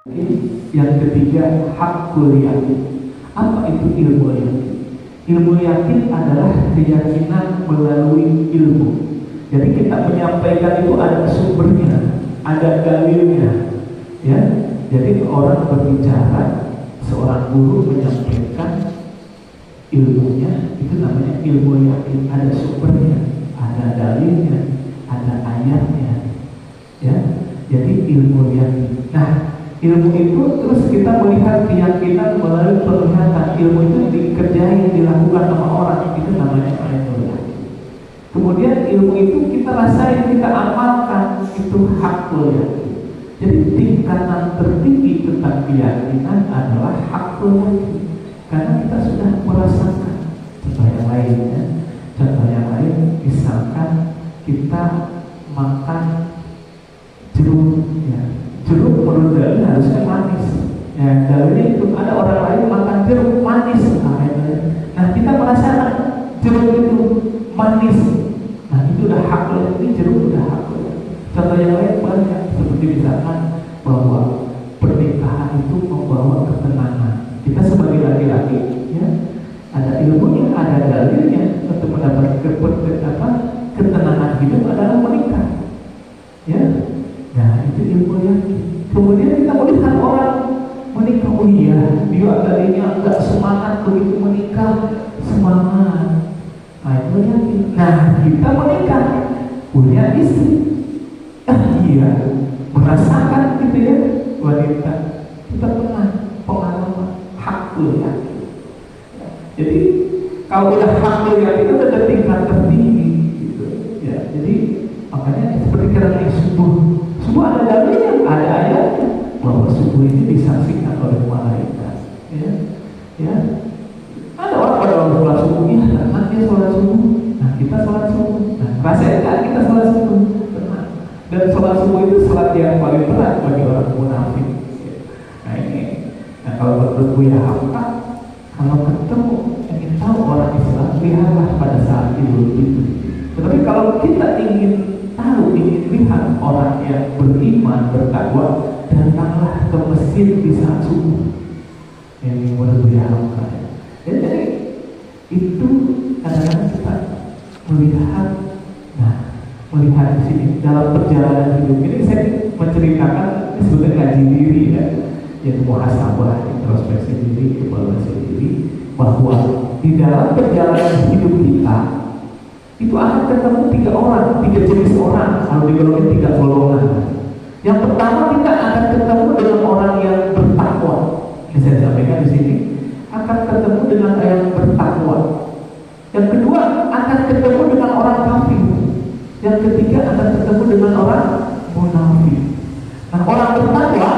Yang ketiga, hakul yakin. Apa itu ilmu yakin? Ilmu yakin adalah keyakinan melalui ilmu. Jadi kita menyampaikan itu ada sumbernya, ada dalilnya, ya. Jadi orang berbicara, seorang guru menyampaikan ilmunya, itu namanya ilmu yakin. Ada sumbernya, ada dalilnya, ada ayatnya, ya. Jadi ilmu yakin. Nah, ilmu itu terus kita melihat keyakinan melalui penglihatan. Ilmu itu dikerjain, dilakukan sama orang, itu namanya ilmu yakin. Kemudian ilmu itu kita rasain, kita amalkan, itu hakul yakin. Jadi tingkatan tertinggi tentang keyakinan adalah hakul yakin, karena kita sudah merasakan. Contoh yang lainnya, contoh yang lain, misalkan kita makan jeruk, ya. Jeruk menurut dalil harusnya manis. Ya, dalilnya itu ada orang lain makan jeruk manis. Nah, kita merasakan jeruk itu manis. Nah, itu udah hakul, ini jeruk udah hakul. Contoh yang lain banyak, seperti misalkan bahwa pernikahan itu membawa ketenangan. Kita sebagai laki-laki, ya, ada ilmunya, ada dalilnya untuk mendapat ketenangan hidup adalah menikah. Ya. Nah, itu ilmu yakin. Kemudian kita melihat orang menikah, oh iya, dia tadinya enggak semangat begitu menikah, semangat. Nah, itu yakin. Nah, kita menikah, punya istri, iya, merasakan gitu ya, wanita, kita pernah pengalaman hakul yakin. Jadi kalau udah hakul yakin itu ada tingkat tertinggi, gitu. Ya, jadi makanya seperti kira-kira subuh ada dalilnya, ada ayatnya bahwa subuh ini disaksikan oleh malaikat. Ya. Ada orang pada waktu sholat subuh, ya, karena dia sholat subuh. Nah, kita sholat subuh. Nah, rasain kan kita sholat subuh? Benar. Dan sholat subuh itu sholat yang paling berat bagi orang munafik. Nah ini, nah kalau menurut Buya Hamka, kalau ketemu ingin tahu orang Islam, lihatlah pada saat Idul Fitri. Tetapi kalau kita ingin tahu, ingin lihat orang yang beriman, bertakwa, datanglah ke masjid di saat subuh. Yang menurut Buya Hamka. Jadi itu kadang-kadang kita melihat di sini dalam perjalanan hidup ini. Saya menceritakan sebetulnya ngaji diri, ya, yaitu muhasabah, introspeksi diri, evaluasi diri, bahwa di dalam perjalanan hidup kita itu akan ketemu 3 jenis orang, kalau digolongin 3 golongan. Yang pertama, kita akan ketemu dengan orang yang bertakwa. Ini saya sampaikan di sini, akan ketemu dengan yang bertakwa. Yang kedua, akan ketemu dengan orang kafir. Yang ketiga, akan ketemu dengan orang munafik. Nah, orang bertakwa,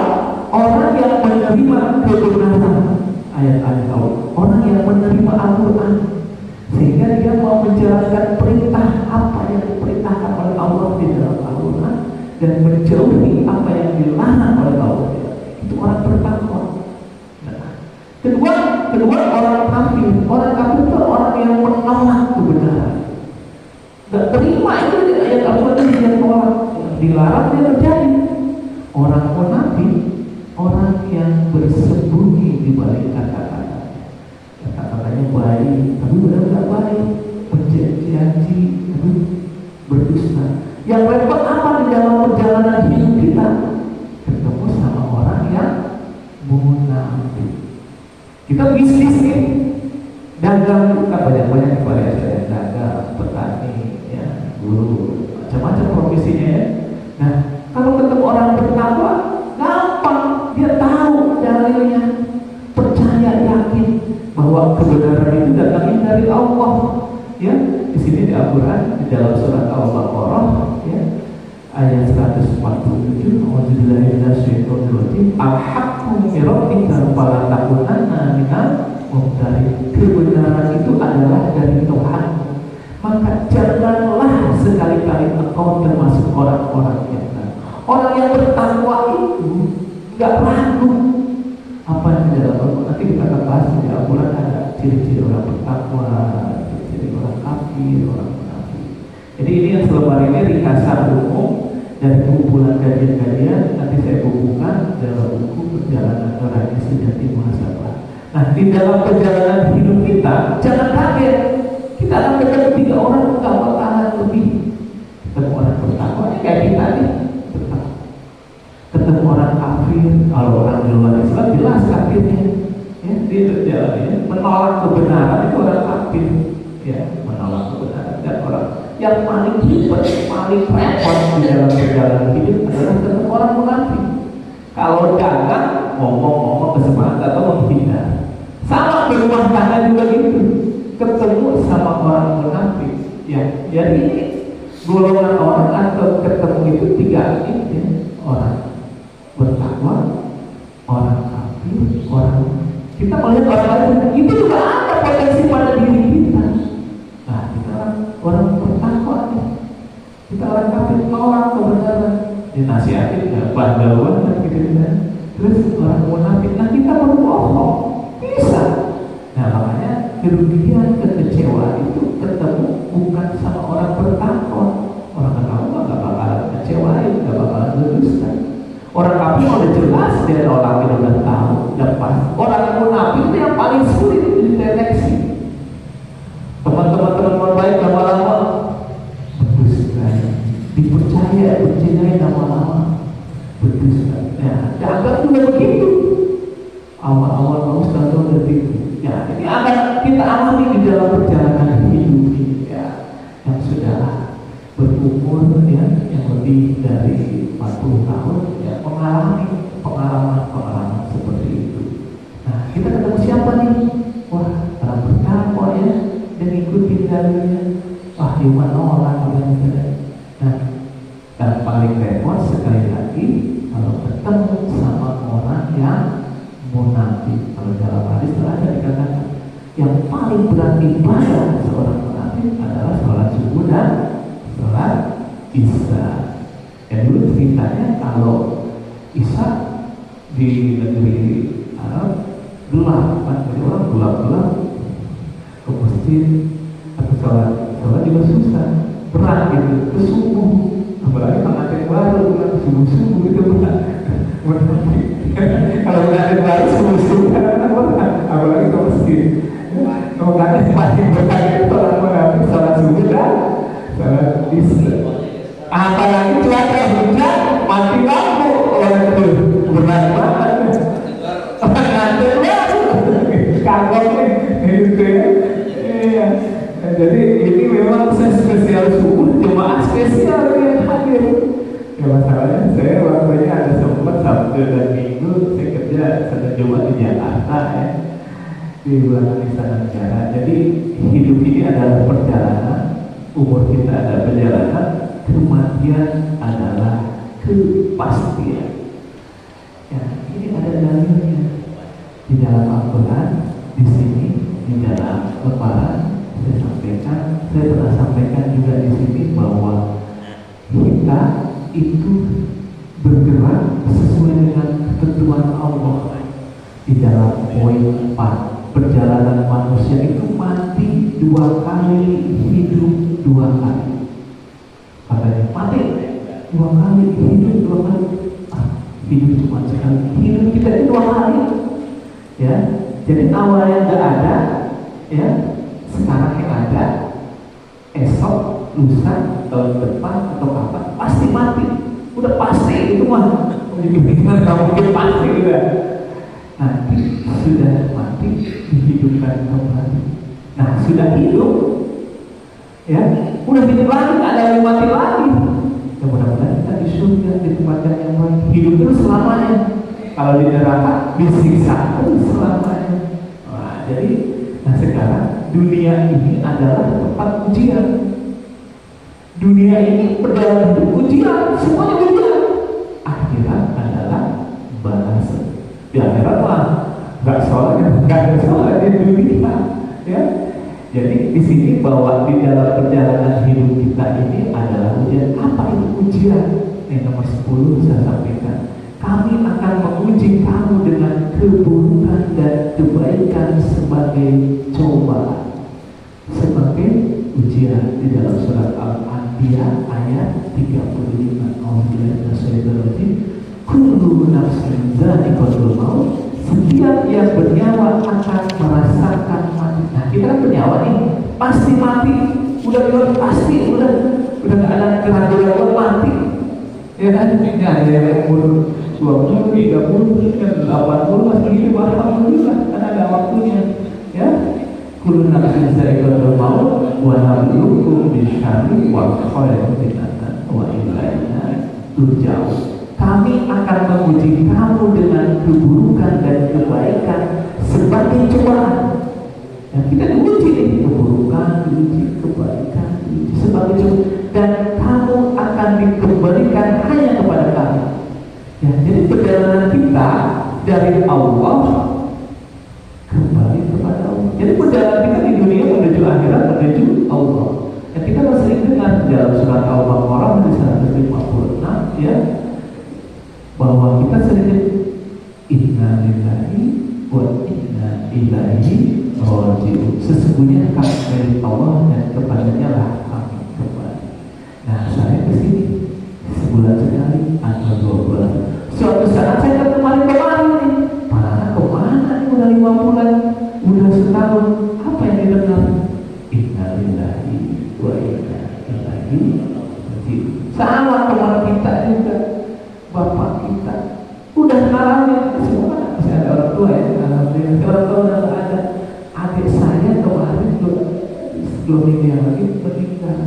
orang yang menerima kebenaran ayat-ayat Allah, orang yang menerima Al-Quran, sehingga dia mau menjalankan perintah apa yang diperintahkan oleh Allah di dalam Al-Quran dan menjauhi apa yang dilarang oleh Allah. Itu orang bertakwa. Nah, kedua orang kafir. Orang kafir itu orang yang menolak kebenaran. Gak terima itu ayat Al-Quran yang tolak, dilarang dia terjadi. Orang munafik, orang yang bersembunyi di balik kata-kata. Kata-katanya baik, tapi benar-benar baik, berjanji, tapi berdusta. Yang repot apa di dalam perjalanan hidup kita? Ketemu sama orang yang munafik. Kita bisnis nih, dagang, kan banyak-banyak kepala saya, dagang, petani, ya, guru, macam-macam profesinya, ya. Nah, kalau ketemu orang bertakwa, gampang, dia tahu dalilnya, percaya, yakin bahwa kebenaran itu datangnya dari Allah. Ya, di sini di Al-Quran, di dalam surat Al-Baqarah, ya, ayat 147, al-haqqu min rabbika fala takunanna minal mumtarin. Kebenaran itu adalah dari Tuhan, maka janganlah sekali-kali engkau termasuk orang-orang yang benar. Orang yang bertakwa itu nggak ragu apa yang di dalam Al-Quran. Nanti kita akan bahas di Al-Quran ada ciri-ciri orang bertakwa, ciri-ciri orang kafir, orang munafik. Jadi ini yang selebar ini ringkasan umum dari kumpulan kajian-kajian. Nanti saya bukukan dalam buku sudah dimuhasabah. Nah, di dalam perjalanan hidup kita jangan kaget. Kita akan ketemu 3 orang enggak bakalan lebih. Ketemu orang bertakwa kayak kita nih, bertakwa. Ketemu orang kafir, kalau orang di luar Islam jelas kafirnya. Ya, dia berjalan menolak kebenaran itu orang kafir. Ya, menolak kebenaran. Dan orang yang paling ribet, paling repot di dalam perjalanan hidup adalah ketemu orang munafik. Kalau dagang ngomong-ngomong bersemangat atau menghina. Sama berumah tangga juga gitu. Ketemu sama orang munafik. Ya, jadi golongan orang atau ketemu itu 3 ini ya. Orang bertakwa, orang kafir, orang kita melihat orang lain itu juga ada potensi pada diri kita. Nah, kita orang bertakwa nih. Kita orang kafir nolak kebenaran. Dinasihatin ya, bandel kan gitu kan. Terus orang munafik, nah kita berbohong bisa. Nah makanya kerugian, kekecewaan itu ketemu bukan sama orang bertakwa. Orang bertakwa nggak bakalan kecewain, nggak bakalan berdusta. Orang kafir udah jelas dia nolak, udah tahu, udah pas. Orang yang munafik itu yang paling sulit dideteksi. Teman-teman baik lama-lama berdusta, dipercaya, lama-lama berdusta. Ya, dagang juga begitu. Awal-awal bagus tahu begitu. Ya, ini akan kita alami di dalam perjalanan hidup ini ya, yang sudah berumur ya, yang lebih dari 40 tahun ya, mengalami pengalaman seperti itu. Nah, kita ketemu siapa nih? Wah, orang bertakwa ya, dan ikutin dalilnya. Wah, iman nolak gitu. Nah, dan paling repot sekali lagi kalau ketemu sama orang yang munafik. Kalau dalam hadis ada dikatakan yang paling berat ibadah seorang munafik adalah sholat subuh dan sholat isya. Dan dulu ceritanya kalau isya di negeri Arab gelap kan, jadi orang gelap-gelap ke masjid atau sholat juga susah, berat gitu, ke subuh. Apalagi pengantin baru kan subuh-subuh itu berat. Kalau pengantin baru subuh-subuh kan berat, apalagi ke masjid. Kalau pengantin masih berat itu orang mengambil sholat subuh dan sholat isya. Apalagi cuaca hujan, mati lampu orang itu berat banget. Pengantin baru kagoknya gitu ya. Iya. Jadi ini memang spesial subuh, jemaah spesial yang hadir. Ya masalahnya saya waktunya ada sempat Sabtu dan Minggu saya kerja Senin Jumat di Jakarta ya, di bulan Istana Negara. Jadi hidup ini adalah perjalanan, umur kita ada perjalanan, kematian adalah kepastian. Ya, ini ada dalilnya di dalam Al-Quran, di sini, di dalam Lebaran. Saya pernah sampaikan juga di sini bahwa kita itu bergerak sesuai dengan ketentuan Allah. Di dalam poin 4, perjalanan manusia itu mati 2 kali, hidup 2 kali. Katanya mati 2 kali, hidup 2 kali. Hidup cuma sekali. Hidup kita itu 2 kali. Ya, jadi awalnya nggak ada, ya. Sekarang yang ada, esok, lusa, tahun depan atau kapan pasti mati. Udah pasti itu mah. Nggak mungkin pasti udah. Nanti sudah mati dihidupkan kembali. Nah sudah hidup, ya udah hidup lagi, nggak ada yang mati lagi. Ya mudah-mudahan kita di surga, di tempat yang baik, hidup terus selamanya. Kalau di neraka disiksa terus selamanya. Nah jadi, nah sekarang dunia ini adalah tempat ujian. Dunia ini perjalanan hidup ujian, semuanya ujian. Akhirat adalah balasan. Di akhirat mah nggak ada soal di dunia, ya. Jadi di sini bahwa di dalam perjalanan hidup kita ini adalah ujian. Apa itu ujian? Yang nomor 10 saya sampaikan. Kami akan menguji kamu dengan keburukan dan kebaikan sebagai cobaan, sebagai ujian. Di dalam surat Al-Anbiya ayat 35. Kullu nafsin dha'iqatul maut. Setiap akan merasakan mati. Nah, kita kan bernyawa nih, pasti mati. Udah bilang pasti, udah nggak ada keraguan mati. Ya kan? Ini ada yang umur 20, 30, 80 masih hidup, alhamdulillah, kan ada waktunya. Ya, kullu nafsin za'iqatul maut wa nabluukum bisyarri wal khairi fitnatan wa ilaina turja'un. Kami akan menguji kamu dengan keburukan dan kebaikan sebagai cobaan. Dan kita diuji nih, keburukan, diuji kebaikan, diuji sebagai cobaan. Dan kamu akan dikembalikan hanya kepada kami. Ya, jadi perjalanan kita dari Allah kembali kepada Allah. Jadi perjalanan kita di dunia menuju akhirat, menuju Allah. Dan kita masih sering dengar dalam surat Al-Baqarah di 156, ya, bahwa kita sering inna lillahi wa inna ilaihi raji'un. Sesungguhnya kami dari Allah dan kepadanya lah kami kembali. Nah, saya kesini sebulan sekali atau 2 bulan. Suatu saat saya kemarin nih, mana kemana nih, udah 5 bulan, udah setahun. Apa yang didengar? Inna lillahi wa inna ilaihi raji'un. Sama teman kita juga, bapak kita udah ngalamin semua. Masih ada orang tua ya, alhamdulillah. Orang tua udah nggak ada. Adik saya kemarin 2 minggu yang lagi meninggal.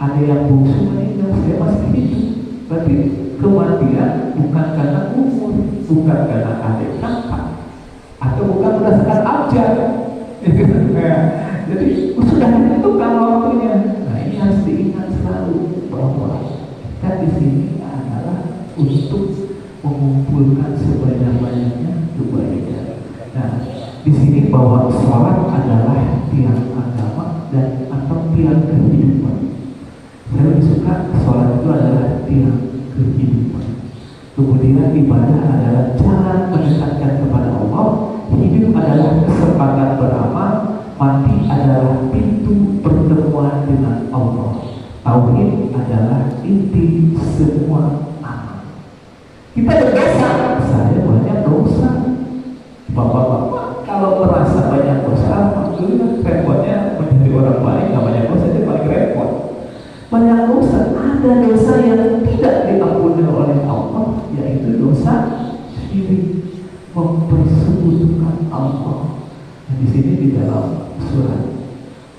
Ada yang bungsu meninggal, saya masih hidup. Berarti kematian bukan karena umur, bukan karena adik kakak, atau bukan berdasarkan ajal. Jadi sudah ditentukan waktunya. Nah, ini harus diingat selalu bahwa kita di sini adalah untuk mengumpulkan sebanyak-banyaknya kebaikan. Nah, di sini bahwa sholat adalah tiang agama dan atau tiang kehidupan. Saya lebih suka sholat itu adalah tiang kehidupan. Kemudian ibadah adalah cara mendekatkan kepada Allah. Hidup adalah kesempatan beramal. Mati adalah pintu pertemuan dengan Allah. Tauhid adalah inti semua amal. Kita berdosa, saya banyak dosa. Bapak-bapak kalau merasa banyak dosa, alhamdulillah, repotnya menjadi orang baik, nggak banyak dosa, itu paling repot. Banyak dosa, ada dosa yang tidak diampuni oleh Allah, yaitu dosa syirik, mempersekutukan Allah. Nah, di sini di dalam surat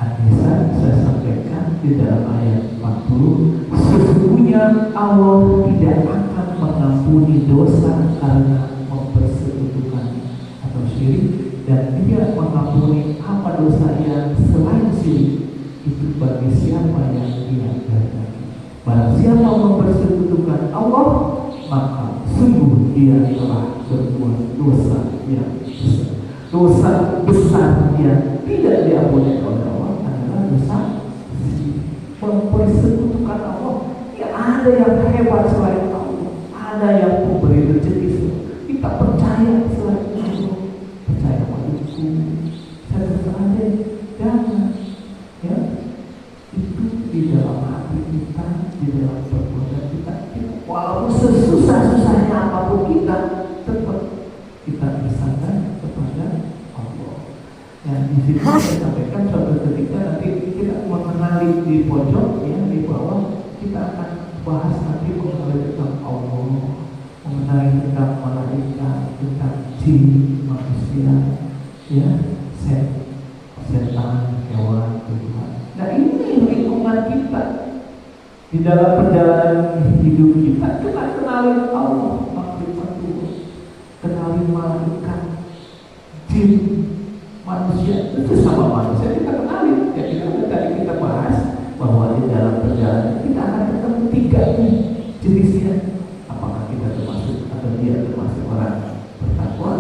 An-Nisa saya sampaikan di dalam ayat 40, sesungguhnya Allah tidak akan mengampuni dosa karena mempersekutukan atau syirik, dan Dia mengampuni apa dosa yang selain syirik itu bagi siapa yang Dia kehendaki. Barang siapa mempersekutukan Allah, maka sungguh dia telah berbuat dosa yang besar. Dosa besar yang tidak diampuni oleh Allah adalah dosa mempersekutukan Allah. Ya, ada yang hebat selain Allah, ada yang memberi rezeki. Kita percaya selain Allah, percaya padaku, saya terserah deh, jangan. Ya, itu di dalam hati kita, di dalam perbuatan kita. Walaupun sesusah-susahnya apapun kita, tetap kita bersandar kepada Allah. Dan di sini saya sampaikan suatu ketika nanti kita mengenali di pojok, ya, di bawah kita akan bahas nanti mengenai tentang Allah, mengenai tentang malaikat, tentang jin, manusia, ya, setan, hewan, Tuhan. Nah, ini lingkungan kita. Di dalam perjalanan hidup kita kenali Allah, makrifat Tuhan, kenali malaikat, jin, manusia. Itu sama manusia kita kenali. Ya, tadi kita bahas bahwa di dalam perjalanan kita akan ketemu 3 jenisnya. Apakah kita termasuk atau dia termasuk orang bertakwa,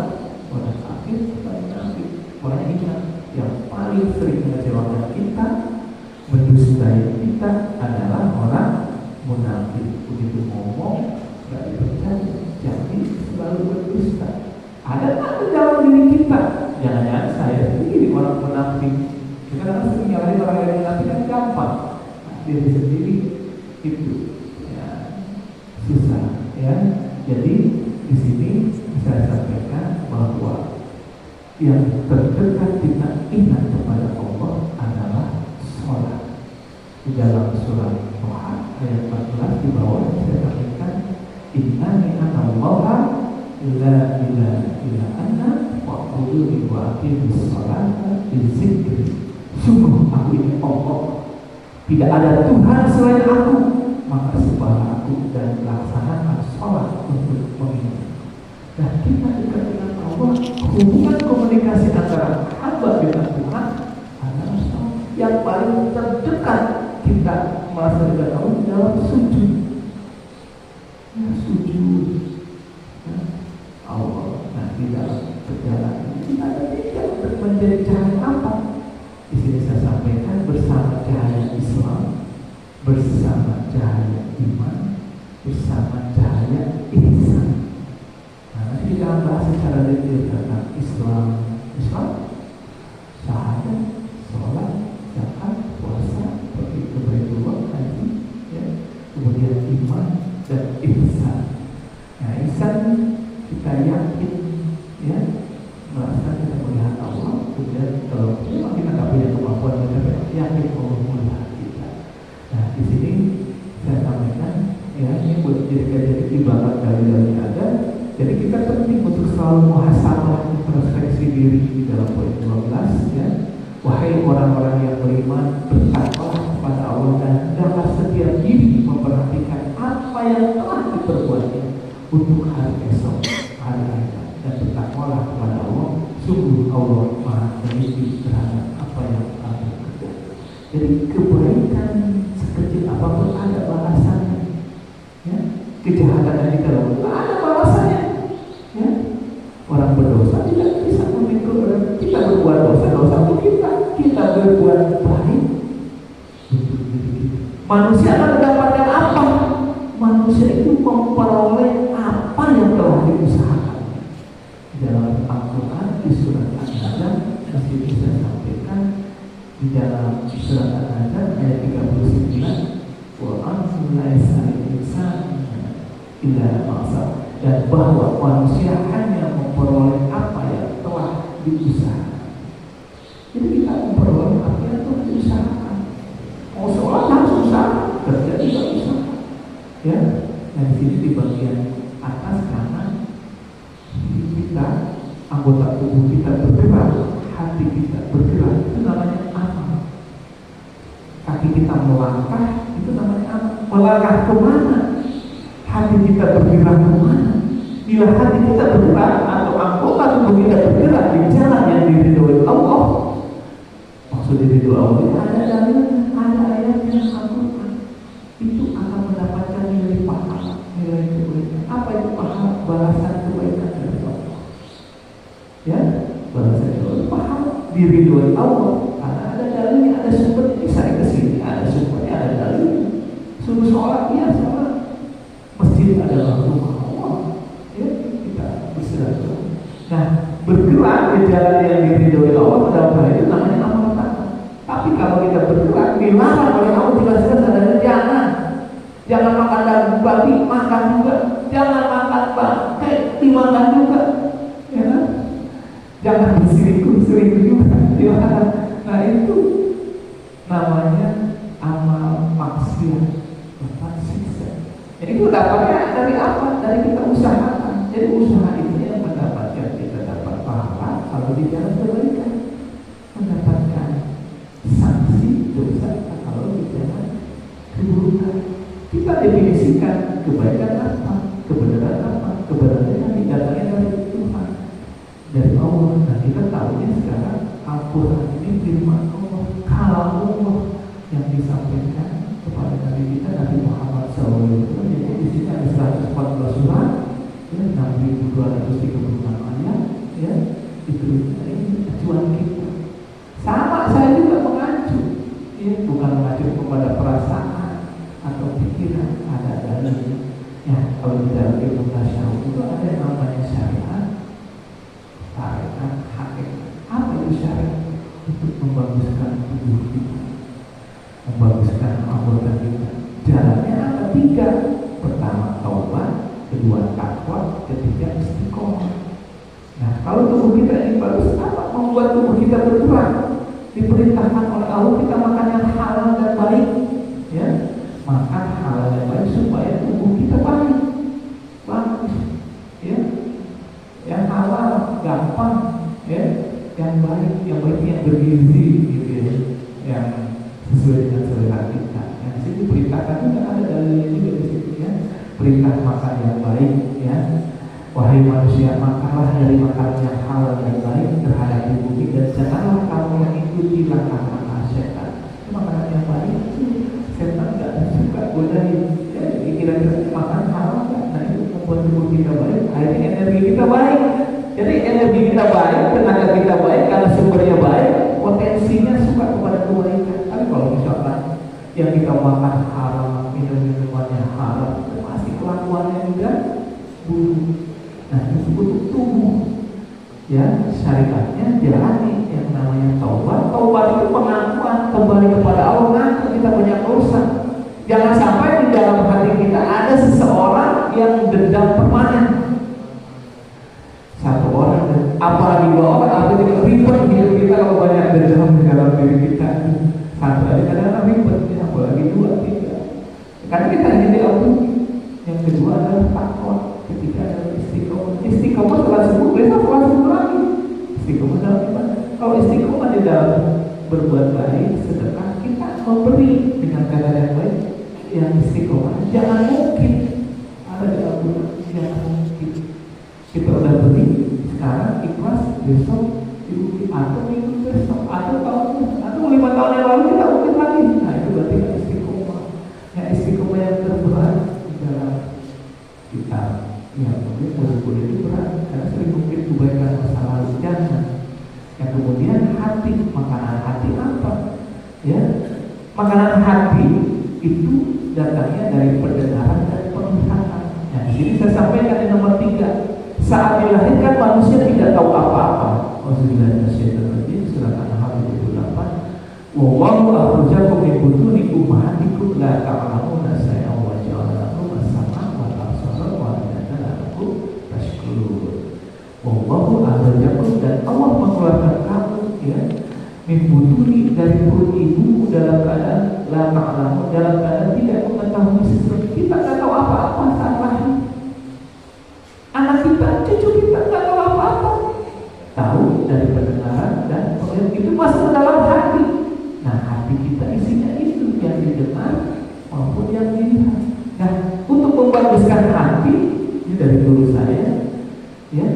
orang kafir, orang munafik. Orang ingat yang paling sering mengecewakan kita, mendustai kita adalah orang munafik. Begitu ngomong gak dipercaya, jadi selalu berdusta. Ada tak dalam diri kita? Jangan-jangan saya sendiri orang munafik. Kita kan sering nyalahin orang yang munafik kan gampang. Nah, diri sendiri itu ya susah, ya. Jadi di sini saya sampaikan bahwa yang terdekat kita ingat kepada Allah adalah sholat. Di dalam surat Toha ayat 14 di bawah saya katakan, innani anallaha la ilaha illa ana fa'buduni wa aqimus sholata bizikri. Sungguh aku ini Allah, tidak ada Tuhan selain aku, maka sembahlah aku dan laksanakan sholat untuk mengingat. Nah, kita dekat dengan Allah, hubungan komunikasi antara hamba dengan Tuhan adalah sholat. Yang paling terdekat kita merasa dekat Allah dalam sujud. Ya, sujud. Ya, Allah. Nah, di dalam perjalanan kita ada tiga untuk menjadi cahaya apa? Di sini saya sampaikan bersama cahaya Islam, bersama cahaya iman, bersama cahaya ihsan. Nah, nanti kita akan bahas secara detail tentang Islam, syahadat, sholat, zakat, puasa, pergi ke Baitullah, haji, ya. Kemudian iman dan ihsan. Nah, ihsan kita yakin, ya, merasa kita melihat Allah. Kemudian kalau memang kita tak punya kemampuan, kita yakin Allah melihat kita. Nah, di sini saya sampaikan, ya, ini buat jadi timbangan dari ada. Jadi kita penting untuk selalu muhasabah, introspeksi diri di dalam poin 12, ya. Wahai orang-orang yang beriman, bertakwalah kepada Allah dan hendaklah setiap diri memperhatikan apa yang telah diperbuatnya untuk hari esok, hari akhirat, dan bertakwalah kepada Allah. Sungguh Allah Maha Teliti terhadap apa yang telah bekerja. Jadi kebaikan sekecil apapun ada balasannya, ya. Kejahatan yang kita lakukan ada balasannya, ya. Orang berdosa tidak bisa memikul orang. Kita berbuat dosa untuk kita berbuat baik untuk diri kita. Manusia akan mendapatkan apa? Manusia itu memperoleh apa yang telah diusahakan. Dalam Al-Quran di surat An-Najm masih bisa sampaikan di dalam surat An-Najm ayat 39, Quran illa ma'sa, dan bahwa manusia hanya memperoleh apa yang telah diusahakan. Jadi kita memperoleh apa yang telah diusahakan. Mau sholat harus usaha, kerja juga usaha, ya. Nah, di sini di bagian atas kanan kita, anggota tubuh kita bergerak, hati kita bergerak, itu namanya amal. Kaki kita melangkah, itu namanya amal. Melangkah kemana? Hati kita bergerak kemana? Bila hati kita bergerak atau anggota tubuh kita bergerak di jalan yang diridhoi Allah, maksud diridhoi Allah ada dalilnya, ada ayatnya, Al-Quran, itu akan mendapatkan nilai pahala, nilai kebaikan. Apa itu pahala? Balasan kebaikan dari Allah, ya. Balasan itu pahala diridhoi Allah karena ada dalilnya, ada sumbernya. Bisa ke sini ada sumbernya, ada dalilnya. Suruh sholat, ya sholat. Masjid adalah rumah Allah, ya, kita bersilaturahmi. Nah, bergerak di jalan yang diridhoi Allah dalam hal itu namanya amal takwa. Tapi kalau kita bergerak dilarang oleh Allah, jelas-jelas ada jangan makan daging babi, makan juga. Jangan makan bangkai, dimakan juga, ya kan? Jangan berselingkuh juga, dilarang. Nah, itu namanya amal maksiat, tempat siksa. Jadi itu dapatnya dari apa? Dari kita usahakan. Jadi usaha ini yang mendapatkan kita dapat pahala kalau di jalan kebaikan, mendapatkan sanksi dosa kalau di jalan keburukan. Kita definisikan kebaikan apa, kebenaran apa. Kebenaran yang didatangkan dari Tuhan, dari Allah. Nah, kita tahunya sekarang Al-Quran ini firman Allah, kalam Allah yang disampaikan kepada Nabi kita, Nabi Muhammad SAW. Jadi di sini ada 114 surat, ya, 6.236 ayat, ya. Itu ini acuan kita. Sama saya juga mengacu, ya, bukan mengacu kepada perasaan atau pikiran, ada dalilnya. Ya, kalau di dalam ilmu tasawuf itu ada yang namanya syariat, tarekat, hakikat. Apa itu syariat? Untuk membaguskan tubuh kita, membaguskan anggota kita. Jalannya ada 3. Pertama taubat, kedua takwa, ketiga istiqomah. Nah, kalau tubuh kita ini bagus, apa membuat tubuh kita berkurang. Diperintahkan oleh Allah kita makan yang halal dan baik, ya, makan halal dan baik supaya tubuh kita baik, bagus, ya, yang halal gampang, ya, yang baik yang bergizi, gitu ya, yang sesuai dengan selera kita. Yang di situ perintahkan juga ada dalilnya juga di situ, ya, perintah makan yang baik, ya. Wahai manusia, makanlah dari makanan yang halal dan baik terhadap tubuh dan janganlah kamu mengikuti langkah-langkah setan. Itu makanan yang baik itu setan nggak suka godain. Ya, kira-kira makan halal nggak? Nah itu membuat tubuh kita baik, akhirnya energi kita baik. Jadi energi kita baik, tenaga kita baik, karena sumbernya baik, potensinya suka kepada kebaikan. Tapi kalau misalkan yang kita makan haram, minum-minumannya haram, pasti kelakuannya juga buruk. Nah, itu butuh tubuh, ya, syariatnya jalani yang namanya taubat. Taubat itu pengakuan kembali kepada Allah, ngaku kita banyak dosa. Jangan sampai di dalam hati kita ada seseorang yang dendam permanen. Satu orang, apalagi dua orang, atau tidak ribet hidup kita kalau banyak dendam di dalam diri kita. Satu aja kadang-kadang ribet, ya, apalagi dua, tiga. Karena kita jadi Allah. Yang kedua adalah takwa. Ketiga adalah istiqomah. Istiqomah setelah sembuh, besok setelah sembuh lagi. Istiqomah dalam ibadah. Kalau istiqomah di dalam berbuat baik, sedekah, kita memberi dengan cara yang baik. Yang istiqomah, jangan mungkin ada di Al-Quran, jangan mungkin. Kita udah beri sekarang, ikhlas, besok diukir, atau minggu besok, atau tahun, atau 5 tahun yang lalu kita ukir lagi. Nah itu berarti istiqomah. Ya, istiqomah yang terberat di dalam kita. Ya, mungkin boleh itu berat karena sering mungkin kebaikan masa lalu. Jangan. Yang kemudian hati, makanan hati apa? Ya, makanan hati itu datangnya dari pendengaran dan penglihatan. Nah, di sini saya sampaikan di nomor 3. Saat dilahirkan manusia tidak tahu apa-apa. Auzubillahi surat An-Nahl 28. Wallahu akhrajakum min butuni ummahatikum la ta'lamuna shay'an wa ja'ala lakum as-sam'a wal absara wal Wallahu akhrajakum, dan Allah mengeluarkan kamu, ya, min butuni, dari perut ibu dalam keadaan la ta'lamu, dalam keadaan tidak mengetahui sesuatu. Kita tidak tahu apa-apa saat lahir. Anak kita, cucu kita tidak tahu apa-apa. Tahu dari pendengaran dan penglihatan, itu masuk ke dalam hati. Nah, hati kita isinya itu yang didengar maupun yang dilihat. Nah, untuk membaguskan hati, ini dari guru saya, ya,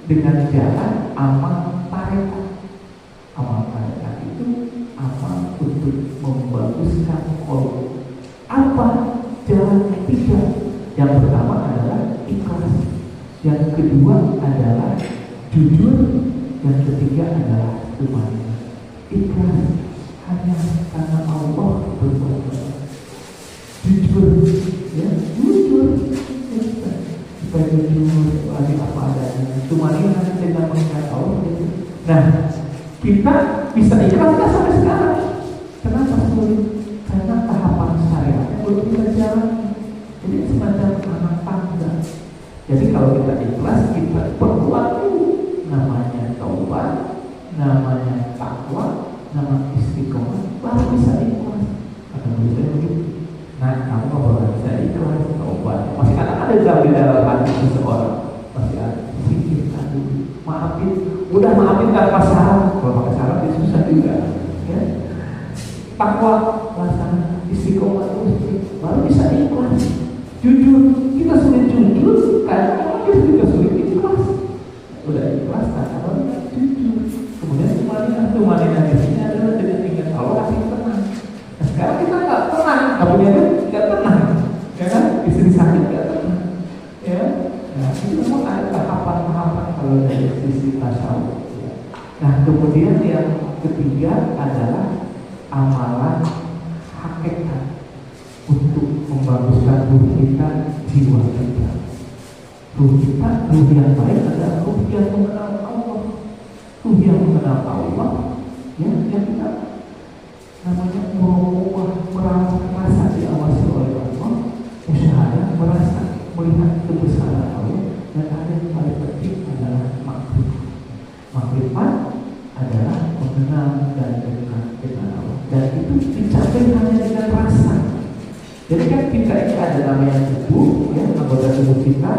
dengan jalan amal tarekat. Amal tarekat itu amal untuk membaguskan kolom. Apa jalan ketiga? Yang pertama adalah ikhlas, yang kedua adalah jujur, yang ketiga adalah tumanina. Ikhlas hanya karena Allah berbuat. Jujur, ya, jujur. Supaya jujur, lagi apa adanya. Tumanina dengan mengingat Allah. Nah, kita bisa ikhlas kan sampai sekarang. Kenapa sulit? Karena tahapan syariatnya belum kita jalani. Jadi semacam anak tangga. Jadi kalau kita ikhlas, kita perbuat dulu. Namanya taubat, namanya takwa, nama istiqomah, baru bisa ikhlas. Kata bisa begitu. Nah, kamu kalau bisa ikhlas, taubat, masih ada di dalam hati seseorang, masih ada. Pikirkan dulu, maafin, udah maafin tanpa syarat. Kalau pakai syarat itu susah juga, ya. Takwa, laksana, istiqomah terus, baru bisa ikhlas. Jujur, kita sulit jujur, karena kita juga sulit ikhlas. Udah ikhlas, karena baru jujur. Kemudian tumanina di sini adalah dengan ingat Allah, hati tenang. Nah, sekarang kita nggak tenang, kamunya itu nggak tenang, ya kan? Istri sakit nggak tenang, ya. Nah, itu memang ada tahapan-tahapan kalau dari sisi tasawuf. Ya. Nah, kemudian yang ketiga adalah amalan hakikat untuk membaguskan ruh kita, jiwa kita. Ruh kita, ruh yang baik adalah ruh yang mengenal Allah. Ruh yang mengenal Allah, ya, yang kita namanya merasa diawasi oleh Allah, musyahadah, merasa melihat kebesaran Allah, dan ada yang paling penting adalah makrifat. Makrifat namanya tubuh, ya, anggota tubuh kita,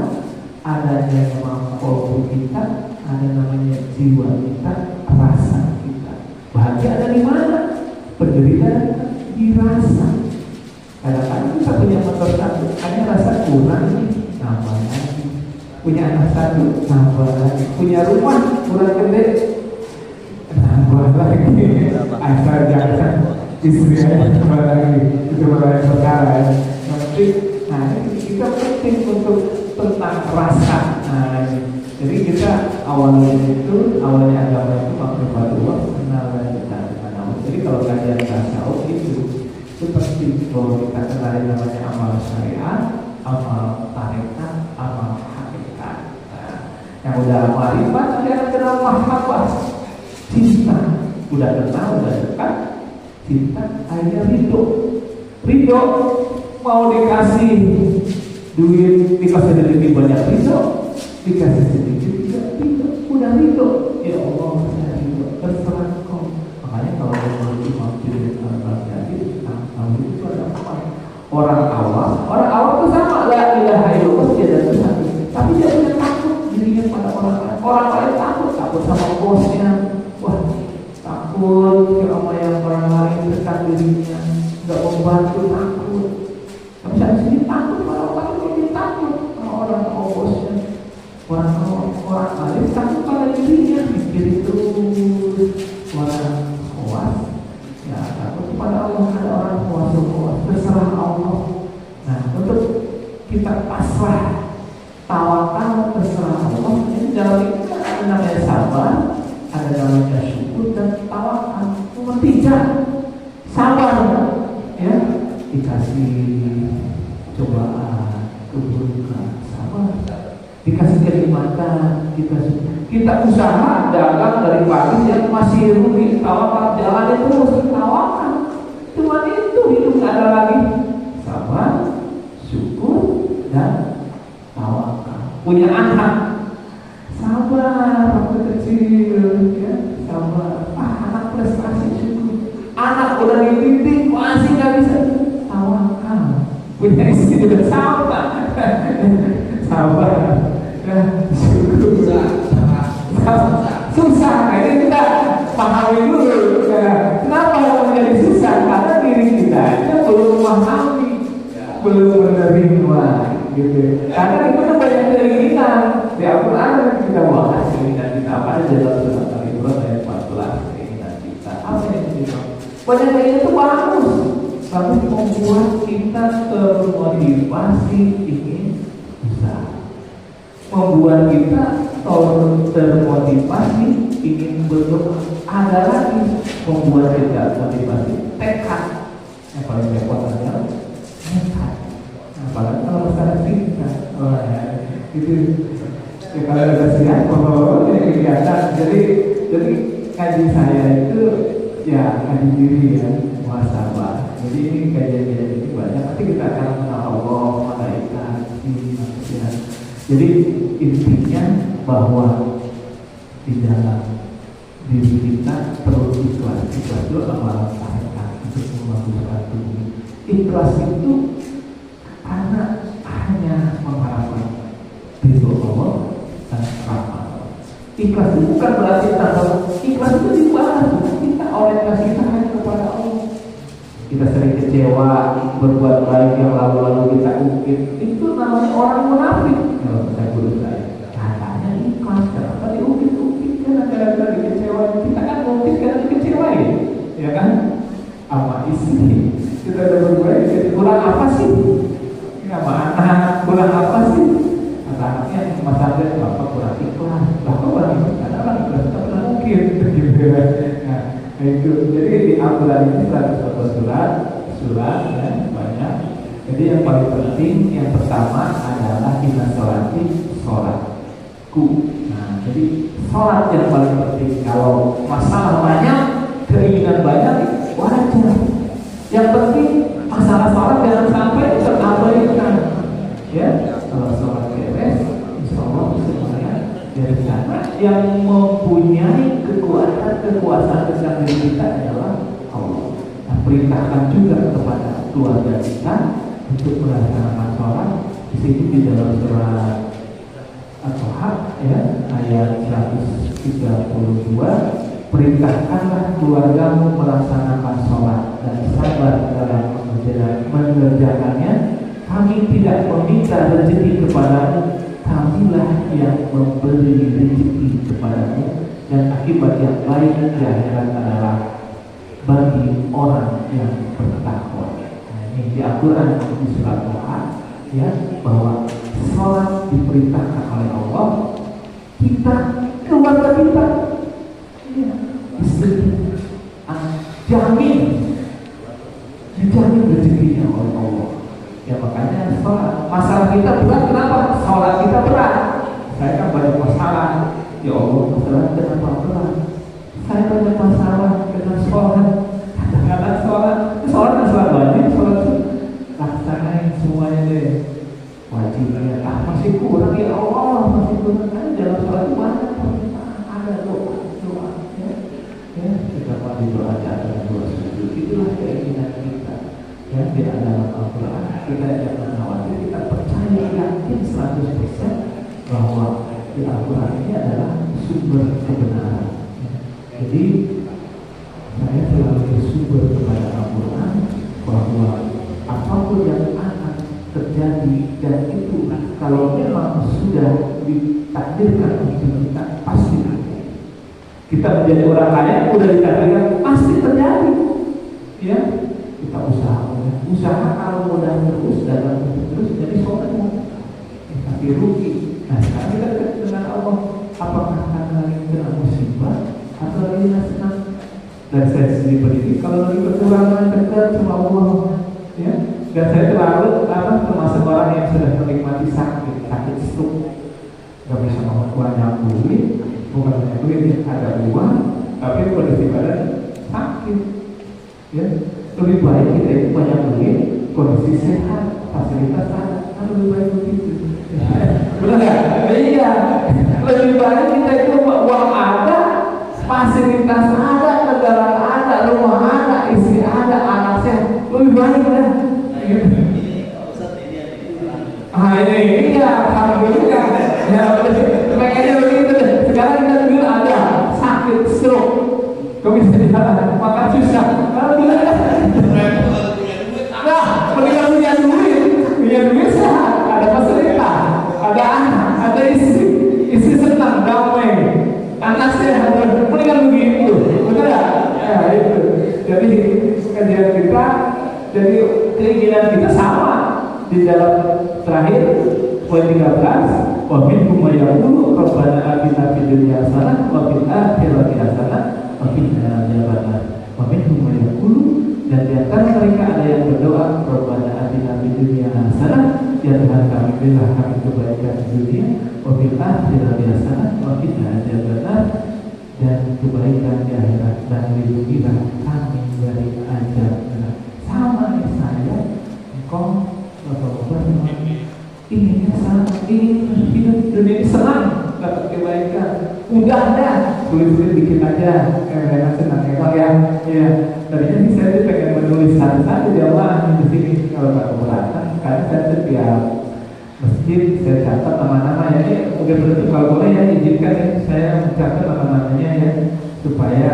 ada yang namanya kolbu kita, ada namanya jiwa kita, rasa kita. Bahagia ada di mana? Penderitaan di rasa. Kadang-kadang kita punya motor satu, hanya rasa kurang nih, nambah lagi. Punya anak satu, nambah lagi. Punya rumah kurang gede, nambah lagi. Asal jangan istri aja nambah lagi. Itu malah perkara ya. Nanti, nah ini kita penting untuk tentang rasa. Nah, jadi kita awalnya agama itu makrifatullah, kenalan kita dengan Allah. Jadi kalau kajian tasawuf itu penting bahwa kita kenali namanya amal syariat, amal tarekat, amal hakikat. Nah, yang udah marifat, dia kenal mahabbah, cinta. Udah kenal, udah dekat, cinta, akhirnya ridho. Ridho, mau dikasih duit, dikasih lebih banyak ridho, dikasih sedikit tidak ridho, udah ridho. Ya Allah, saya ridho, terserah kau. Makanya kalau mau dimaksudin jadi tahu itu ada apa? Orang awam itu sama, la ilaha illallah dia ada Tuhan, tapi dia punya takut dirinya pada orang lain. Orang lain takut sama bosnya, wah takut sama yang orang lain dekat dirinya, nggak membantu, takut. Tapi saya sendiri takut pada orang lain, dia takut sama orang bosnya. Orang lain takut pada dirinya, mikir itu orang khawas. Ya, takut kepada Allah, ada orang kuasa, terserah Allah. Nah, untuk kita pasrah, tawakal, terserah Allah. Ini dalam itu ada namanya sabar, ada namanya syukur dan tawakal. Nomor 3, sabar, ya, dikasih cobaan, keburukan, sabar. Dikasih kenikmatan, kita usaha dagang dari pagi yang masih rugi, tawakal, jalan terus, tawakal. Cuma itu hidup nggak ada lagi. Sabar, syukur dan tawakal. Punya anak, sabar waktu kecil, ya, sabar. Anak prestasi, syukur. Anak udah dididik masih nggak bisa, tawakal. Punya istri juga sabar. Sabar, ya, syukur. Susah, ini kita pahami dulu. Ya. Kenapa menjadi susah? Karena diri kita belum memahami, belum menerima, gitu. Karena itu kan banyak dari kita. Di Al-Quran kita bahas keinginan kita apa aja dalam surat Al-Imran ayat 14, keinginan kita. Apa yang kita? Banyak keinginan itu bagus, tapi membuat kita termotivasi ingin usaha. Membuat kita termotivasi ingin berdoa. Ada lagi membuat kita motivasi tekad. Yang paling repot adalah tekad. Apalagi kalau masalah cinta, itu ya, kalau ada siap, kalau ini kegiatan. Jadi kaji saya itu ya kaji diri ya, muhasabah. Jadi ini kajian ini banyak. Nanti kita akan mengenal Allah, malaikat, manusia. Jadi intinya bahwa di dalam diri kita perlu ikhlas. Ikhlas itu amalan tarekat untuk membangun tubuh. Ikhlas itu karena hanya mengharapkan ridho Allah dan rahmat. Ikhlas itu bukan berarti tanpa ikhlas itu dibalas. Kita orientasi kita hanya kepada Allah. Kita sering kecewa, berbuat baik yang lalu-lalu kita ungkit, itu namanya orang munafik. Kalau saya guru saya, katanya ikhlas, kenapa diungkit-ungkit? Karena gara-gara dikecewain, kita kan ungkit karena dikecewain, ya kan? Sama istri, kita udah berbuat, kurang apa sih? Sama anak, kurang apa sih? Kata anaknya, Mas Andre, bapak kurang ikhlas, bapak kurang ikhlas, karena orang ikhlas tak pernah mungkin, gitu. Nah, itu, jadi di Al-Quran ini 100 surat ya, banyak. Jadi yang paling penting yang pertama adalah kita sholatku. Nah, jadi sholat yang paling penting. Kalau masalah banyak, keinginan banyak, wajar. Yang penting masalah sholat jangan sampai terabaikan. Ya, kalau sholat beres, insya Allah semuanya dari sana. Yang mempunyai kekuasaan tentang diri kita adalah Allah. Nah, perintahkan juga kepada keluarga kita, untuk melaksanakan sholat. Di sini di dalam surat At-Toha ya, ayat 132, perintahkanlah keluargamu melaksanakan sholat dan sabar dalam mengerjakannya. Kami tidak meminta rezeki kepadamu, kamilah yang memberi rezeki kepadamu, dan akibat yang baik di akhirat adalah bagi orang yang bertakwa. Nah, ini di Al-Quran di surat Toha ya, bahwa sholat diperintahkan oleh Allah, kita, keluarga kita, ya, istri, dijamin rezekinya oleh Allah. Ya makanya sholat, masalah kita berat, kenapa? Sholat kita berat. Saya kan banyak masalah, ya Allah, masalah kenapa berat? Saya banyak masalah dengan sholat. Kadang-kadang sholat banyak, sholat laksanain semuanya deh. Wajibnya, masih kurang ya Allah, masih kurang. Kan dalam sholat itu banyak permintaan, ada doa, ya kita mandi doa di antara dua sujud. Itulah keinginan kita. Ya, di dalam Al-Quran kita jangan khawatir, kita percaya yakin 100% bahwa di Al-Quran ini adalah sumber kebenaran. Jadi saya selalu bersumber kepada Al-Quran bahwa apapun yang akan terjadi, dan itu kalau memang sudah ditakdirkan untuk kita, pasti terjadi. Kita menjadi orang kaya sudah ditakdirkan, pasti terjadi. Ya, kita usaha kalau modal terus, dalam terus jadi soalnya tapi rugi. Nah sekarang kita dekat dengan Allah, apakah karena lagi kena musibah atau lagi senang? Dan saya sendiri pendidik, kalau lagi kekurangan dekat sama Allah, ya. Dan saya terlalu termasuk orang yang sudah menikmati sakit stroke, nggak bisa banyak duit, bukan banyak duit, ada uang, tapi kondisi badan sakit, ya. Lebih baik kita itu banyak duit, kondisi sehat, fasilitas ada, kan lebih baik begitu. Benar nggak? Iya. Lebih baik kita itu uang ada, fasilitas ada, kendaraan ada, rumah ada, istri ada, anak sehat, lebih baik kan? Ini iya, alhamdulillah. Ya, pengennya begitu. Sekarang kita dulu ada sakit stroke, kok bisa jalan, makan susah. Nah, mendingan punya duit sehat, ada fasilitas, ada anak, ada istri senang, damai, anak sehat, mendingan begitu, betul ya? Ya itu. Jadi kajian kita, jadi keinginan kita sama di dalam terakhir poin 13. Wa minhum may yaqulu rabbana atina fid dunya hasanah wa fil akhirati hasanah wa qina adzabannar. Wa minhum may yaqulu, dan di antara mereka ada yang berdoa, rabbana atina fid dunya hasanah, ya Tuhan kami berilah kami kebaikan di dunia, wa fil akhirati hasanah wa qina adzabannar, dan kebaikan di akhirat, dan lindungilah kami dari azab neraka. Sama nih saya, engkau bapak-bapak inginnya sama, ingin hidup dunia ini senang, dapat kebaikan, udah dah, tulis-tulis dikit aja, kayak senang ya. Ya, tadinya sih saya tuh pengen menulis satu-satu jamaah di sini kalau nggak keberatan, karena saya setiap masjid saya catat nama-nama ya. Ini mungkin betul kalau boleh ya izinkan ya, saya mencatat nama-namanya ya, supaya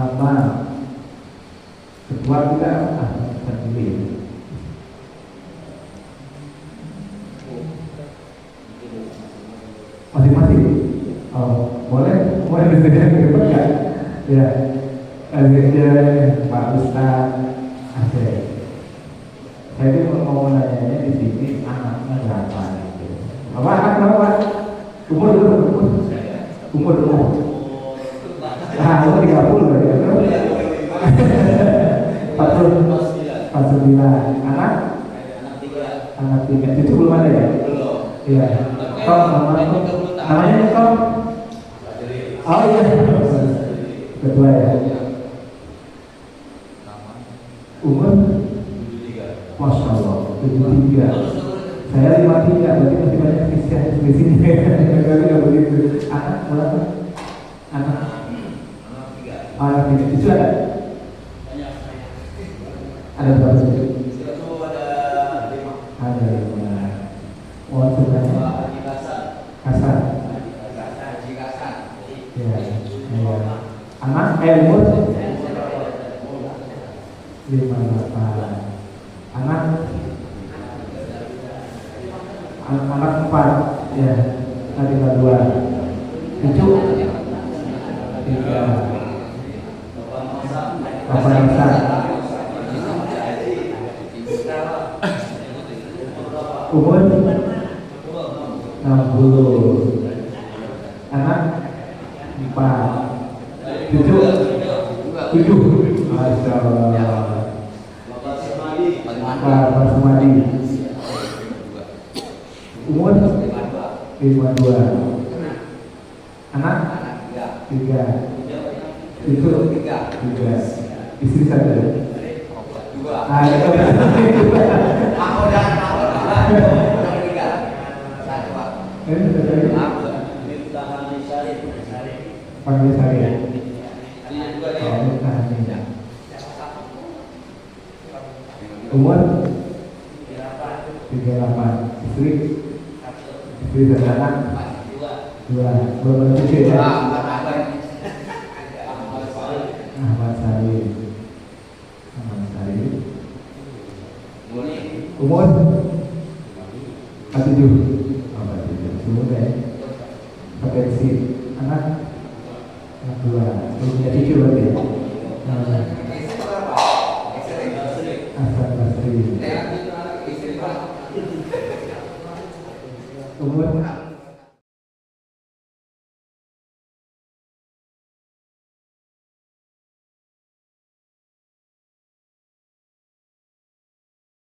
nama ketua kita sendiri. Masing-masing. Oh, boleh disediakan ke depan ya. Ya. Pak Ustaz Aceh. Saya itu mau nanya di sini anaknya berapa gitu. Anak berapa? Umur. Nah, umur 30 ya. 49. Anak 3. Itu belum ada ya? Belum. Iya. Namanya Tom. Oh iya. Kedua ya. Umur? Masya Allah, 73. Saya 53, berarti masih banyak kisah di sini. Enggak begitu. Anak berapa? Anak Anak ini itu ada. Ada berapa sih? Ada 5. Oh sudah. Kasar. Ya. Anak umur 58. Anak 4. Ya. Tadi 2. Cucu 3. Bapak Nisa. Umur 60. Anak 4. Cucu 7. Masya Allah. Bapak Sumadi. Umur 52. Anak 3. Cucu 3. Istri 1. Panggil saya. Umur 38. Istri dan anak 2. Belum cucu ya. Ahmad Salim. Umur 47. Umur ya. Potensi anak 2. Belum punya cucu berarti ya. Hasan Basri. Umur